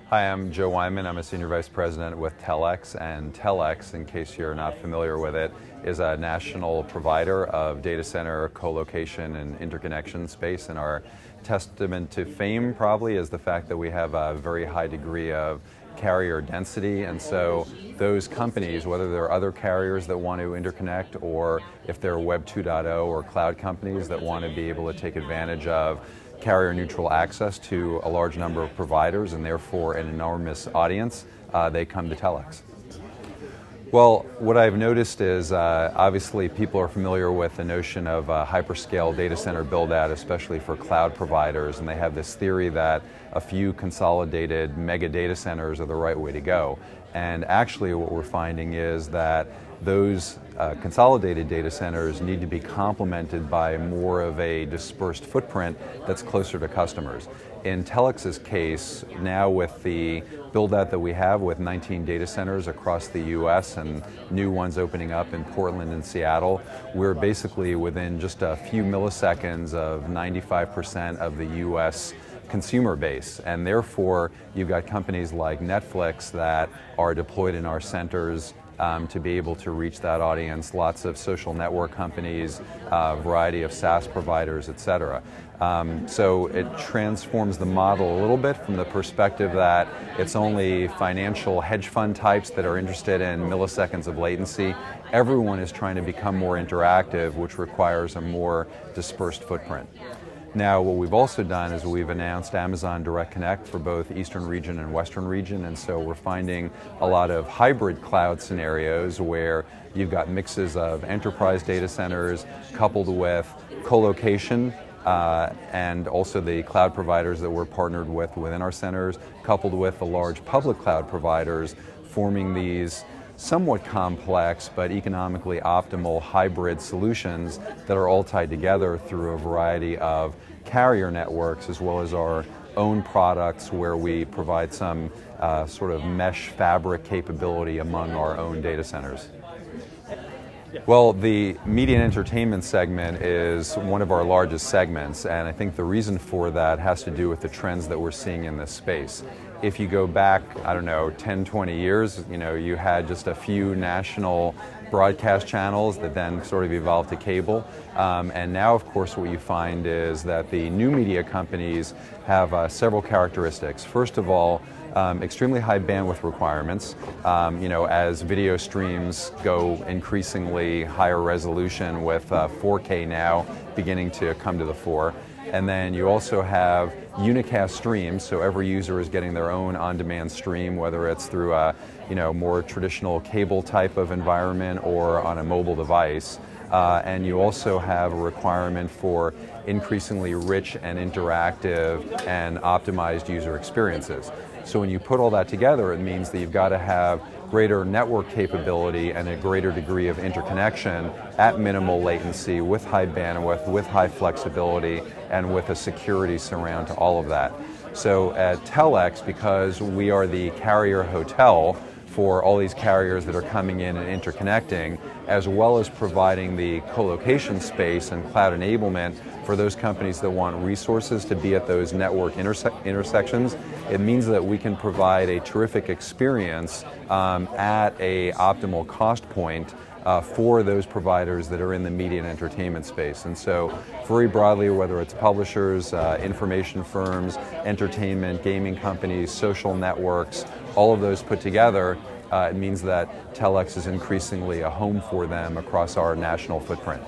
Hi, I'm Joe Weinman. I'm a Senior Vice President with TelX, and TelX, in case you're not familiar with it, is a national provider of data center co-location and interconnection space. And our testament to fame probably is the fact that we have a very high degree of carrier density, and so those companies, whether they're other carriers that want to interconnect or if they're Web 2.0 or cloud companies that want to be able to take advantage of carrier neutral access to a large number of providers and therefore an enormous audience, they come to TelX. Well, what I've noticed is obviously people are familiar with the notion of hyperscale data center build-out, especially for cloud providers, and they have this theory that a few consolidated mega data centers are the right way to go. And actually what we're finding is that those consolidated data centers need to be complemented by more of a dispersed footprint that's closer to customers. In TelX's case, now with the build-out that we have with 19 data centers across the US and new ones opening up in Portland and Seattle, we're basically within just a few milliseconds of 95% of the US consumer base, and therefore you've got companies like Netflix that are deployed in our centers to be able to reach that audience, lots of social network companies, a variety of SaaS providers, etc. So it transforms the model a little bit from the perspective that it's only financial hedge fund types that are interested in milliseconds of latency. Everyone is trying to become more interactive, which requires a more dispersed footprint. Now, what we've also done is we've announced Amazon Direct Connect for both Eastern region and Western region, and so we're finding a lot of hybrid cloud scenarios where you've got mixes of enterprise data centers coupled with co-location and also the cloud providers that we're partnered with within our centers, coupled with the large public cloud providers, forming these somewhat complex but economically optimal hybrid solutions that are all tied together through a variety of carrier networks as well as our own products where we provide some sort of mesh fabric capability among our own data centers. Well, the media and entertainment segment is one of our largest segments, and I think the reason for that has to do with the trends that we're seeing in this space. If you go back, I don't know, 10, 20 years, you had just a few national broadcast channels that then sort of evolved to cable. And now, of course, what you find is that the new media companies have several characteristics. First of all, extremely high bandwidth requirements. As video streams go increasingly higher resolution with 4K now beginning to come to the fore. And then you also have unicast streams, so every user is getting their own on-demand stream, whether it's through a more traditional cable type of environment or on a mobile device. And you also have a requirement for increasingly rich and interactive and optimized user experiences. So when you put all that together, it means that you've got to have greater network capability and a greater degree of interconnection at minimal latency with high bandwidth, with high flexibility, and with a security surround to all of that. So at TelX, because we are the carrier hotel for all these carriers that are coming in and interconnecting, as well as providing the co-location space and cloud enablement for those companies that want resources to be at those network intersections, it means that we can provide a terrific experience at an optimal cost point for those providers that are in the media and entertainment space. And so very broadly, whether it's publishers, information firms, entertainment, gaming companies, social networks, all of those put together, it means that TelX is increasingly a home for them across our national footprint.